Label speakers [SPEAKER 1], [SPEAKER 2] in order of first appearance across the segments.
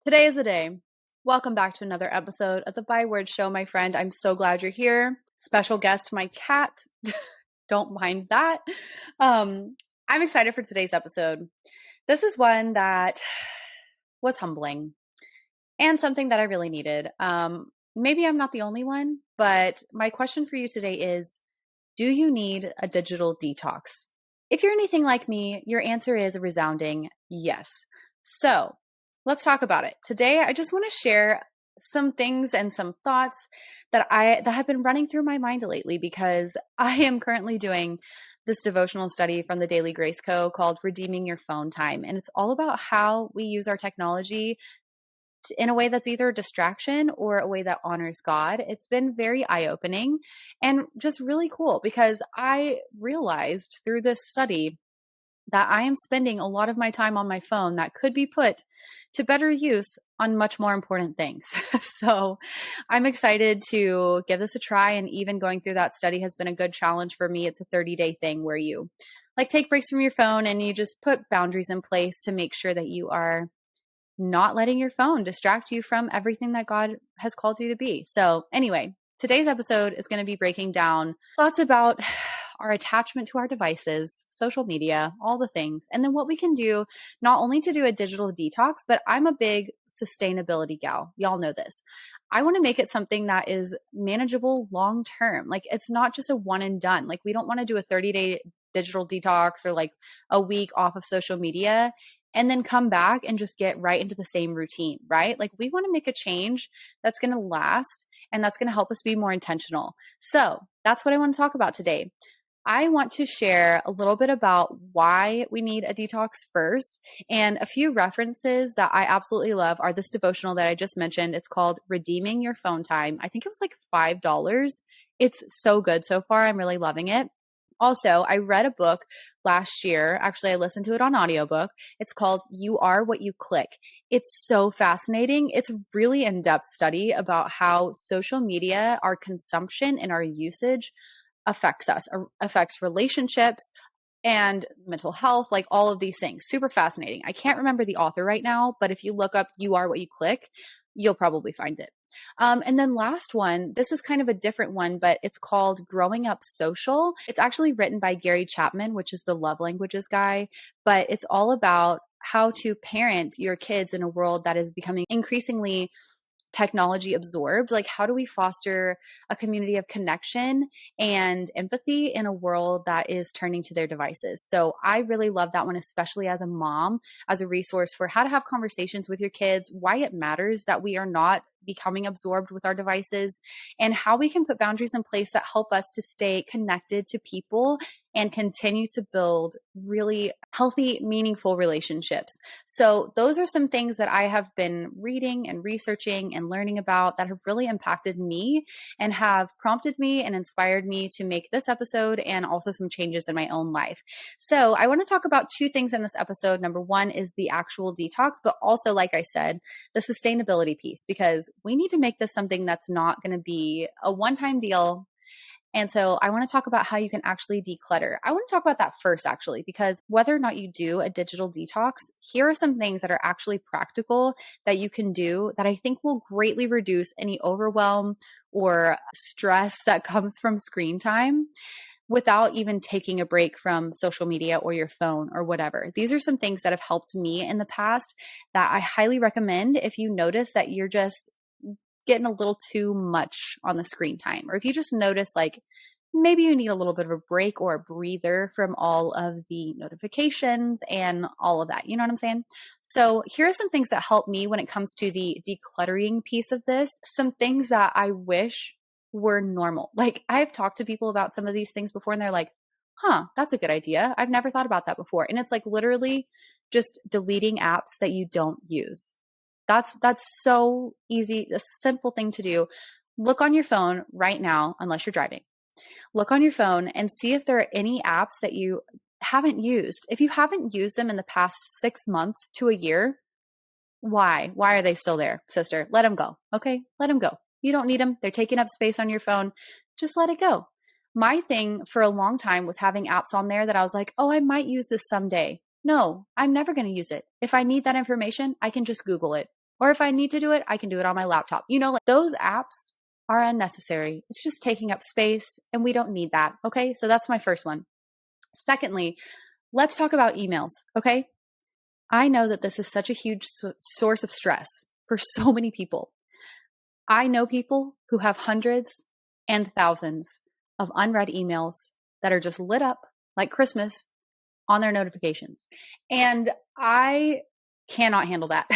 [SPEAKER 1] Today is the day. Welcome back to another episode of the Byword Show, my friend. I'm so glad you're here. Special guest, my cat. Don't mind that. I'm excited for today's episode. This is one that was humbling and something that I really needed. Maybe I'm not the only one, but my question for you today is, do you need a digital detox? If you're anything like me, your answer is a resounding yes. So let's talk about it. Today, I just want to share some things and some thoughts that have been running through my mind lately, because I am currently doing this devotional study from the Daily Grace Co. called Redeeming Your Phone Time. And it's all about how we use our technology in a way that's either a distraction or a way that honors God. It's been very eye-opening and just really cool, because I realized through this study that I am spending a lot of my time on my phone that could be put to better use on much more important things. So I'm excited to give this a try. And even going through that study has been a good challenge for me. It's a 30-day thing where you take breaks from your phone and you just put boundaries in place to make sure that you are not letting your phone distract you from everything that God has called you to be. So anyway, today's episode is going to be breaking down thoughts about our attachment to our devices, social media, all the things, and then what we can do not only to do a digital detox, but I'm a big sustainability gal. Y'all know this. I want to make it something that is manageable long term. It's not just a one and done. We don't want to do a 30-day digital detox or a week off of social media and then come back and just get right into the same routine, right? We want to make a change that's going to last and that's going to help us be more intentional. So that's what I want to talk about today. I want to share a little bit about why we need a detox first, and a few references that I absolutely love are this devotional that I just mentioned. It's called Redeeming Your Phone Time. I think it was $5. It's so good so far. I'm really loving it. Also, I read a book last year. Actually, I listened to it on audiobook. It's called You Are What You Click. It's so fascinating. It's a really in-depth study about how social media, our consumption and our usage affects us, affects relationships and mental health, all of these things. Super fascinating. I can't remember the author right now, but if you look up You Are What You Click, you'll probably find it. And then last one, this is kind of a different one, but it's called Growing Up Social. It's actually written by Gary Chapman, which is the love languages guy, but it's all about how to parent your kids in a world that is becoming increasingly technology absorbed. How do we foster a community of connection and empathy in a world that is turning to their devices? So I really love that one, especially as a mom, as a resource for how to have conversations with your kids, why it matters that we are not becoming absorbed with our devices, and how we can put boundaries in place that help us to stay connected to people and continue to build really healthy, meaningful relationships. So those are some things that I have been reading and researching and learning about that have really impacted me and have prompted me and inspired me to make this episode and also some changes in my own life. So I want to talk about two things in this episode. Number one is the actual detox, but also, like I said, the sustainability piece, because we need to make this something that's not going to be a one-time deal. And so I want to talk about how you can actually declutter. I want to talk about that first, actually, because whether or not you do a digital detox, here are some things that are actually practical that you can do that I think will greatly reduce any overwhelm or stress that comes from screen time without even taking a break from social media or your phone or whatever. These are some things that have helped me in the past that I highly recommend if you notice that you're just getting a little too much on the screen time, or if you just notice maybe you need a little bit of a break or a breather from all of the notifications and all of that. You know what I'm saying? So here are some things that help me when it comes to the decluttering piece of this. Some things that I wish were normal. I've talked to people about some of these things before and they're like, that's a good idea. I've never thought about that before. And it's literally just deleting apps that you don't use. That's so easy, a simple thing to do. Look on your phone right now, unless you're driving. Look on your phone and see if there are any apps that you haven't used. If you haven't used them in the past 6 months to a year, why? Why are they still there, sister? Let them go. Okay, let them go. You don't need them. They're taking up space on your phone. Just let it go. My thing for a long time was having apps on there that I was like, oh, I might use this someday. No, I'm never going to use it. If I need that information, I can just Google it. Or if I need to do it, I can do it on my laptop. Like those apps are unnecessary. It's just taking up space and we don't need that. Okay. So that's my first one. Secondly, let's talk about emails. Okay. I know that this is such a huge source of stress for so many people. I know people who have hundreds and thousands of unread emails that are just lit up like Christmas on their notifications. And I cannot handle that.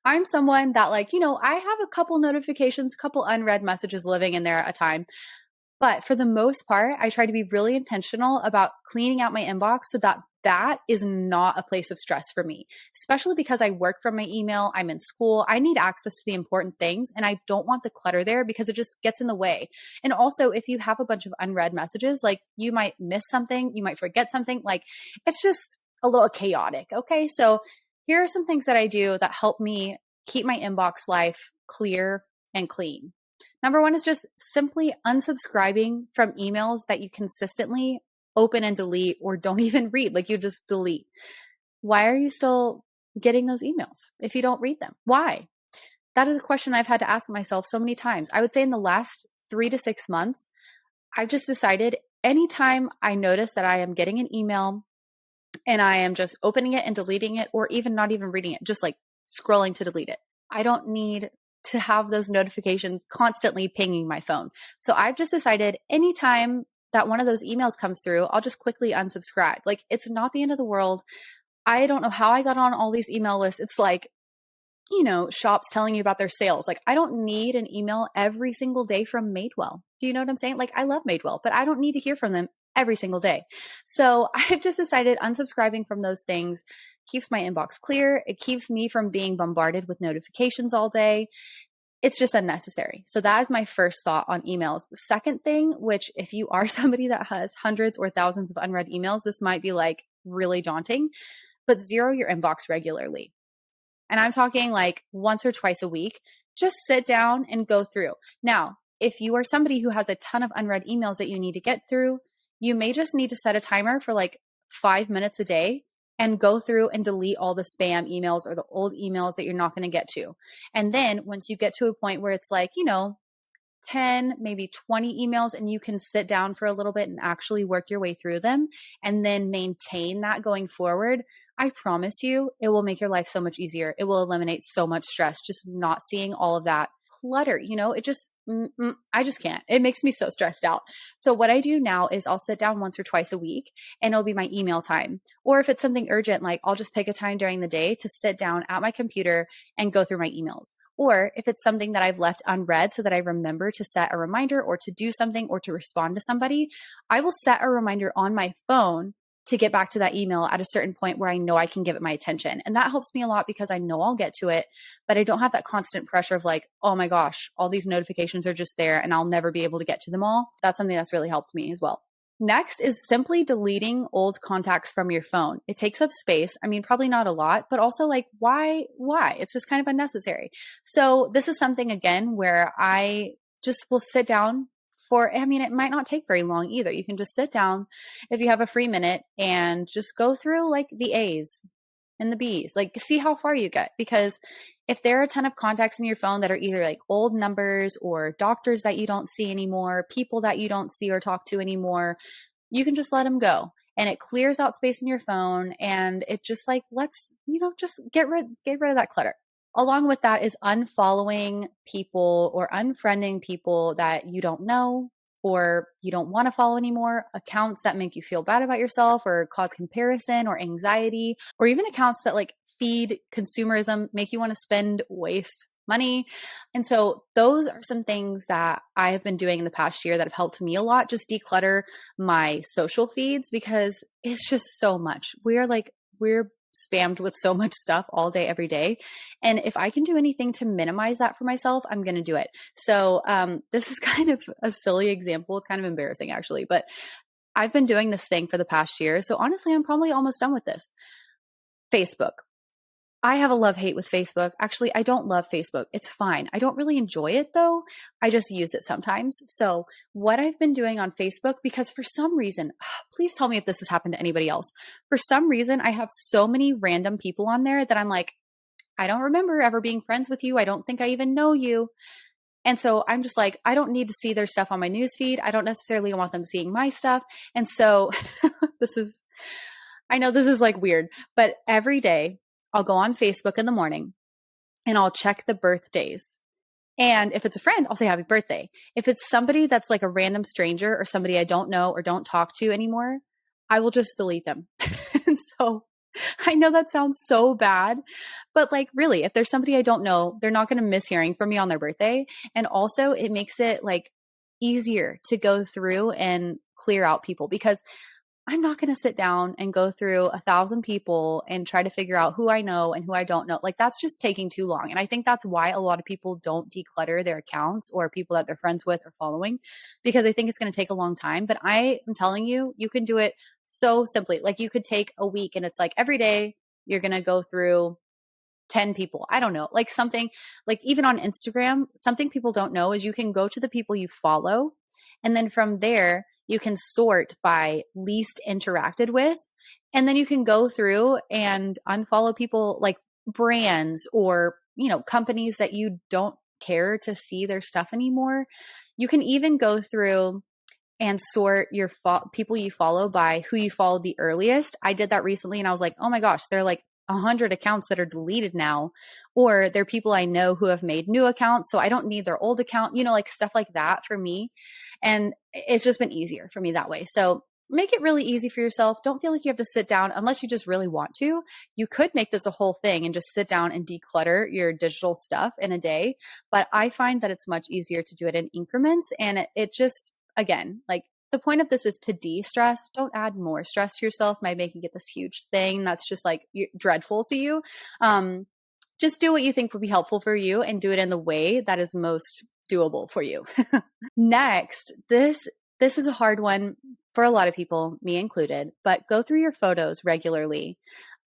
[SPEAKER 1] I'm someone that I have a couple notifications, a couple unread messages living in there at a time. But for the most part, I try to be really intentional about cleaning out my inbox so that that is not a place of stress for me, especially because I work from my email. I'm in school. I need access to the important things and I don't want the clutter there because it just gets in the way. And also, if you have a bunch of unread messages, you might miss something, you might forget something. It's just a little chaotic. Okay. So here are some things that I do that help me keep my inbox life clear and clean. Number one is just simply unsubscribing from emails that you consistently open and delete or don't even read. You just delete. Why are you still getting those emails if you don't read them? Why? That is a question I've had to ask myself so many times. I would say in the last 3 to 6 months, I've just decided anytime I notice that I am getting an email and I am just opening it and deleting it, or even not even reading it, just scrolling to delete it. I don't need to have those notifications constantly pinging my phone. So I've just decided anytime that one of those emails comes through, I'll just quickly unsubscribe. It's not the end of the world. I don't know how I got on all these email lists. It's shops telling you about their sales. I don't need an email every single day from Madewell. Do you know what I'm saying? I love Madewell, but I don't need to hear from them every single day. So I've just decided unsubscribing from those things keeps my inbox clear. It keeps me from being bombarded with notifications all day. It's just unnecessary. So that is my first thought on emails. The second thing, which if you are somebody that has hundreds or thousands of unread emails, this might be really daunting, but zero your inbox regularly. And I'm talking once or twice a week. Just sit down and go through. Now, if you are somebody who has a ton of unread emails that you need to get through, you may just need to set a timer for 5 minutes a day and go through and delete all the spam emails or the old emails that you're not going to get to. And then once you get to a point where it's 10, maybe 20 emails and you can sit down for a little bit and actually work your way through them and then maintain that going forward, I promise you, it will make your life so much easier. It will eliminate so much stress, just not seeing all of that clutter. It just, I just can't. It makes me so stressed out. So what I do now is I'll sit down once or twice a week and it'll be my email time. Or if it's something urgent, I'll just pick a time during the day to sit down at my computer and go through my emails. Or if it's something that I've left unread so that I remember to set a reminder or to do something or to respond to somebody, I will set a reminder on my phone to get back to that email at a certain point where I know I can give it my attention. And that helps me a lot because I know I'll get to it, but I don't have that constant pressure of oh my gosh, all these notifications are just there and I'll never be able to get to them all. That's something that's really helped me as well. Next is simply deleting old contacts from your phone. It takes up space. I mean, probably not a lot, but also why? It's just kind of unnecessary. So this is something again where I just will sit down it might not take very long either. You can just sit down if you have a free minute and just go through the A's and the B's, see how far you get. Because if there are a ton of contacts in your phone that are either old numbers or doctors that you don't see anymore, people that you don't see or talk to anymore, you can just let them go. And it clears out space in your phone and it just let's, just get rid of that clutter. Along with that is unfollowing people or unfriending people that you don't know or you don't want to follow anymore, accounts that make you feel bad about yourself or cause comparison or anxiety, or even accounts that feed consumerism, make you want to waste money. And so those are some things that I have been doing in the past year that have helped me a lot, just declutter my social feeds because it's just so much. We're spammed with so much stuff all day, every day. And if I can do anything to minimize that for myself, I'm going to do it. So this is kind of a silly example. It's kind of embarrassing actually, but I've been doing this thing for the past year. So honestly, I'm probably almost done with this. Facebook. I have a love-hate with Facebook. Actually, I don't love Facebook. It's fine. I don't really enjoy it though. I just use it sometimes. So what I've been doing on Facebook, because for some reason, please tell me if this has happened to anybody else. For some reason, I have so many random people on there that I'm I don't remember ever being friends with you. I don't think I even know you. And so I'm just like, I don't need to see their stuff on my newsfeed. I don't necessarily want them seeing my stuff. And so I know this is like weird, but every day I'll go on Facebook in the morning and I'll check the birthdays. And if it's a friend, I'll say happy birthday. If it's somebody that's like a random stranger or somebody I don't know or don't talk to anymore, I will just delete them. And so I know that sounds so bad, but like really, if there's somebody I don't know, they're not going to miss hearing from me on their birthday. And also it makes it like easier to go through and clear out people because I'm not going to sit down and go through 1,000 people and try to figure out who I know and who I don't know. Like that's just taking too long. And I think that's why a lot of people don't declutter their accounts or people that they're friends with or following, because I think it's going to take a long time. But I am telling you, you can do it so simply. Like you could take a week and it's like every day you're going to go through 10 people. I don't know, like something like even on Instagram, something people don't know is you can go to the people you follow. And then from there, you can sort by least interacted with. And then you can go through and unfollow people like brands or, companies that you don't care to see their stuff anymore. You can even go through and sort your people you follow by who you followed the earliest. I did that recently and I was like, oh my gosh, they're like 100 accounts that are deleted now, or they're people I know who have made new accounts. So I don't need their old account, like stuff like that for me. And it's just been easier for me that way. So make it really easy for yourself. Don't feel like you have to sit down unless you just really want to. You could make this a whole thing and just sit down and declutter your digital stuff in a day. But I find that it's much easier to do it in increments. And it just, again, like the point of this is to de-stress. Don't add more stress to yourself by making it this huge thing that's just like dreadful to you. Just do what you think would be helpful for you and do it in the way that is most doable for you. Next, this is a hard one for a lot of people, me included, but go through your photos regularly.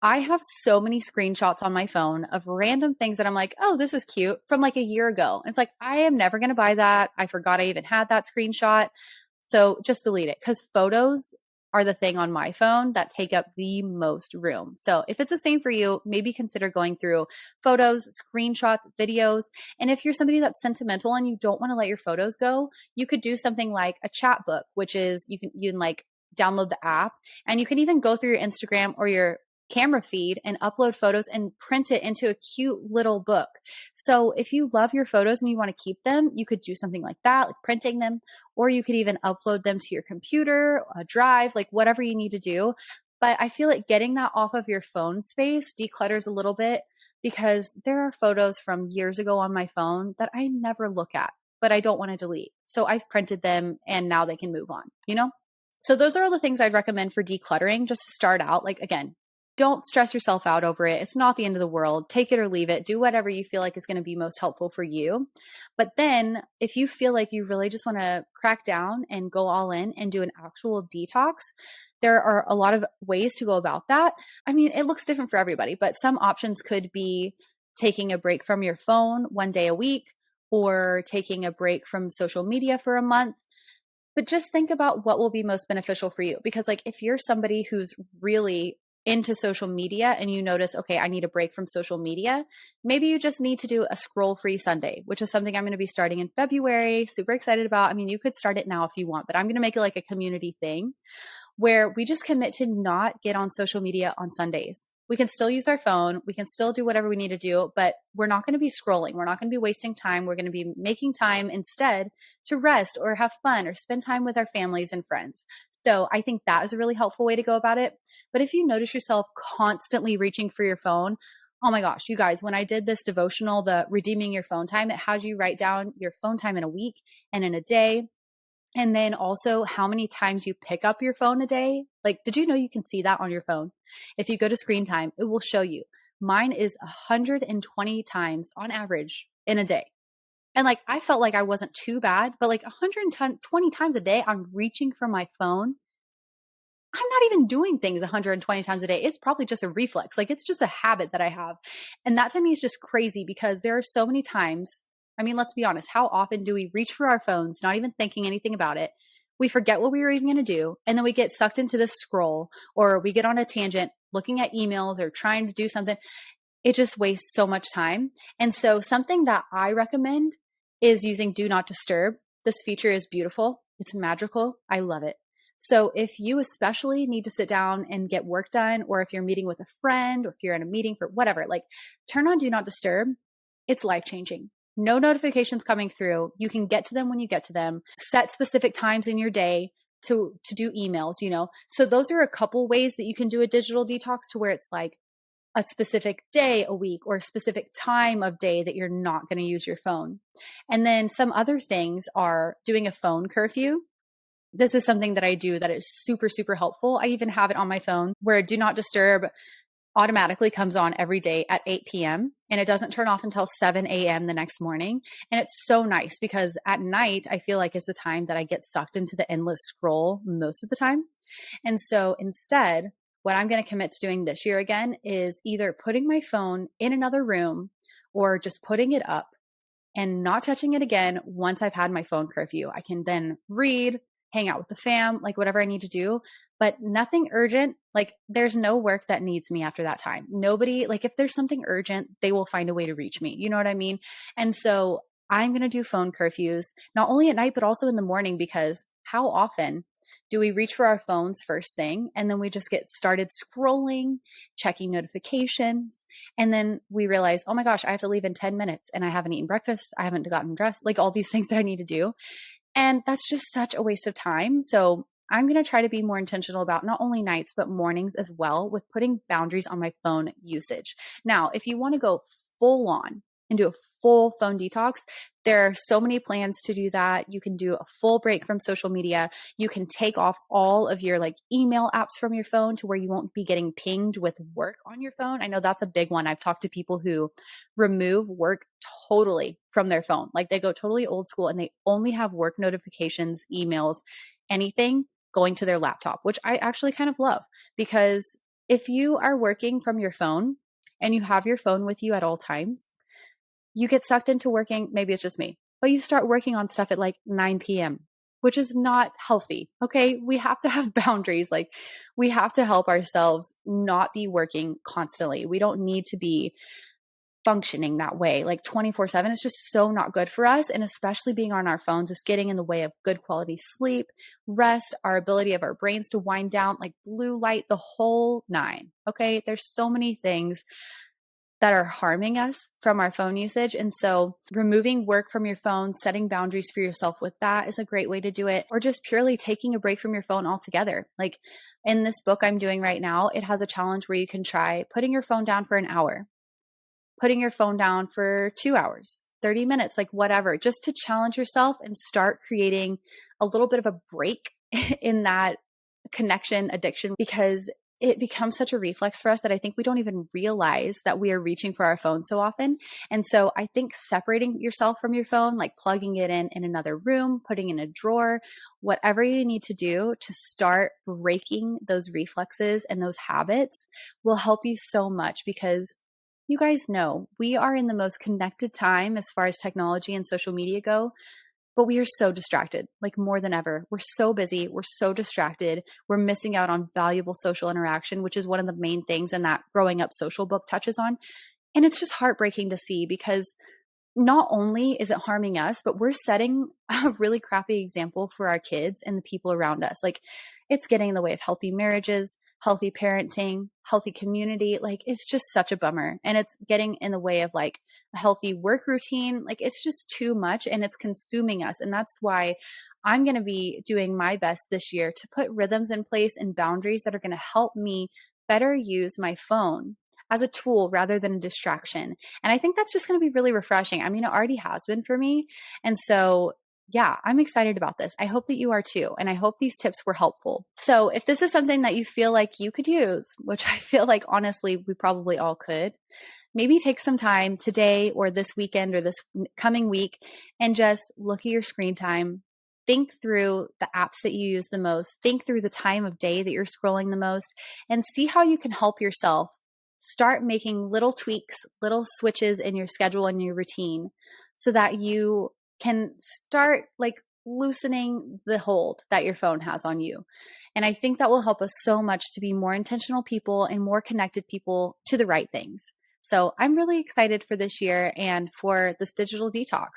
[SPEAKER 1] I have so many screenshots on my phone of random things that I'm like, oh, this is cute from like a year ago. It's like, I am never going to buy that. I forgot I even had that screenshot. So just delete it because photos are the thing on my phone that take up the most room. So if it's the same for you, maybe consider going through photos, screenshots, videos. And if you're somebody that's sentimental and you don't want to let your photos go, you could do something like a chat book, which is you can like download the app and you can even go through your Instagram or your camera feed and upload photos and print it into a cute little book. So if you love your photos and you want to keep them, you could do something like that, like printing them, or you could even upload them to your computer, a drive, like whatever you need to do. But I feel like getting that off of your phone space declutters a little bit because there are photos from years ago on my phone that I never look at, but I don't want to delete. So I've printed them and now they can move on, So those are all the things I'd recommend for decluttering just to start out. Like, again, don't stress yourself out over it. It's not the end of the world. Take it or leave it. Do whatever you feel like is going to be most helpful for you. But then if you feel like you really just want to crack down and go all in and do an actual detox, there are a lot of ways to go about that. I mean, it looks different for everybody, but some options could be taking a break from your phone one day a week or taking a break from social media for a month. But just think about what will be most beneficial for you. Because like if you're somebody who's really into social media and you notice, okay, I need a break from social media, maybe you just need to do a scroll-free Sunday, which is something I'm going to be starting in February. Super excited about. I mean, you could start it now if you want, but I'm going to make it like a community thing where we just commit to not get on social media on Sundays. We can still use our phone. We can still do whatever we need to do, but we're not going to be scrolling. We're not going to be wasting time. We're going to be making time instead to rest or have fun or spend time with our families and friends. So I think that is a really helpful way to go about it. But if you notice yourself constantly reaching for your phone, oh my gosh, you guys, when I did this devotional, the redeeming your phone time, it had you write down your phone time in a week and in a day. And then also how many times you pick up your phone a day. Like, did you know you can see that on your phone? If you go to screen time, it will show you. Mine is 120 times on average in a day. And like, I felt like I wasn't too bad, but like 120 times a day, I'm reaching for my phone. I'm not even doing things 120 times a day. It's probably just a reflex. Like, it's just a habit that I have. And that to me is just crazy because there are so many times. I mean, let's be honest. How often do we reach for our phones, not even thinking anything about it? We forget what we were even going to do. And then we get sucked into this scroll or we get on a tangent looking at emails or trying to do something. it just wastes so much time. And so something that I recommend is using Do Not Disturb. This feature is beautiful. It's magical. I love it. So if you especially need to sit down and get work done, or if you're meeting with a friend, or if you're in a meeting for whatever, like turn on Do Not Disturb. It's life-changing. No notifications coming through. You can get to them when you get to them. Set specific times in your day to do emails, you know? So those are a couple ways that you can do a digital detox, to where it's like a specific day a week or a specific time of day that you're not going to use your phone. And then some other things are doing a phone curfew. This is something that I do that is super, super helpful. I even have it on my phone where Do Not Disturb automatically comes on every day at 8 p.m. and it doesn't turn off until 7 a.m. the next morning. And it's so nice because at night, I feel like it's the time that I get sucked into the endless scroll most of the time. And so instead, what I'm going to commit to doing this year again is either putting my phone in another room or just putting it up and not touching it again once I've had my phone curfew. I can then read, hang out with the fam, like whatever I need to do, but nothing urgent. Like there's no work that needs me after that time. Nobody, like if there's something urgent, they will find a way to reach me. You know what I mean? And so I'm going to do phone curfews, not only at night, but also in the morning, because how often do we reach for our phones first thing and then we just get started scrolling, checking notifications, and then we realize, oh my gosh, I have to leave in 10 minutes and I haven't eaten breakfast, I haven't gotten dressed, like all these things that I need to do. And that's just such a waste of time. So I'm going to try to be more intentional about not only nights, but mornings as well, with putting boundaries on my phone usage. Now, if you want to go full on and do a full phone detox, there are so many plans to do that. You can do a full break from social media. You can take off all of your like email apps from your phone to where you won't be getting pinged with work on your phone. I know that's a big one. I've talked to people who remove work totally from their phone. Like they go totally old school and they only have work notifications, emails, anything going to their laptop, which I actually kind of love, because if you are working from your phone and you have your phone with you at all times, you get sucked into working. Maybe it's just me, but you start working on stuff at like 9 p.m., which is not healthy. Okay. We have to have boundaries. Like we have to help ourselves not be working constantly. We don't need to be functioning that way, like 24/7. It's just so not good for us. And especially being on our phones is getting in the way of good quality sleep, rest, our ability of our brains to wind down, like blue light, the whole nine. Okay. There's so many things that are harming us from our phone usage. And so removing work from your phone, setting boundaries for yourself with that is a great way to do it, or just purely taking a break from your phone altogether. Like in this book I'm doing right now, it has a challenge where you can try putting your phone down for an hour, putting your phone down for 2 hours, 30 minutes, like whatever, just to challenge yourself and start creating a little bit of a break in that connection addiction, because it becomes such a reflex for us that I think we don't even realize that we are reaching for our phone so often. And so I think separating yourself from your phone, like plugging it in another room, putting in a drawer, whatever you need to do to start breaking those reflexes and those habits will help you so much, because you guys know we are in the most connected time as far as technology and social media go. But we are so distracted, like more than ever. We're so busy. We're so distracted. We're missing out on valuable social interaction, which is one of the main things in that Growing Up Social book touches on. And it's just heartbreaking to see, because not only is it harming us, but we're setting a really crappy example for our kids and the people around us. Like it's getting in the way of healthy marriages, healthy parenting, healthy community. Like it's just such a bummer. And it's getting in the way of like a healthy work routine. Like it's just too much and it's consuming us. And that's why I'm going to be doing my best this year to put rhythms in place and boundaries that are going to help me better use my phone as a tool rather than a distraction. And I think that's just going to be really refreshing. I mean, it already has been for me. And so yeah, I'm excited about this. I hope that you are too. And I hope these tips were helpful. So if this is something that you feel like you could use, which I feel like honestly, we probably all could, maybe take some time today or this weekend or this coming week and just look at your screen time. Think through the apps that you use the most. Think through the time of day that you're scrolling the most, and see how you can help yourself start making little tweaks, little switches in your schedule and your routine so that you can start like loosening the hold that your phone has on you. And I think that will help us so much to be more intentional people and more connected people to the right things. So I'm really excited for this year and for this digital detox.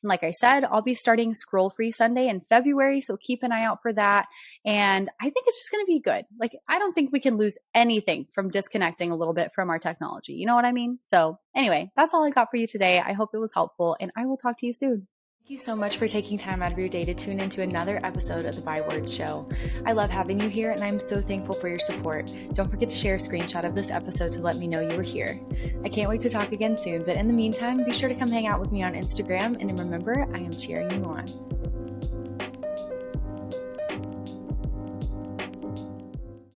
[SPEAKER 1] And like I said, I'll be starting Scroll Free Sunday in February. So keep an eye out for that. And I think it's just going to be good. Like, I don't think we can lose anything from disconnecting a little bit from our technology. You know what I mean? So anyway, that's all I got for you today. I hope it was helpful, and I will talk to you soon. Thank you so much for taking time out of your day to tune into another episode of the Byword Show. I love having you here, and I'm so thankful for your support. Don't forget to share a screenshot of this episode to let me know you were here. I can't wait to talk again soon, but in the meantime, be sure to come hang out with me on Instagram, and remember, I am cheering you on.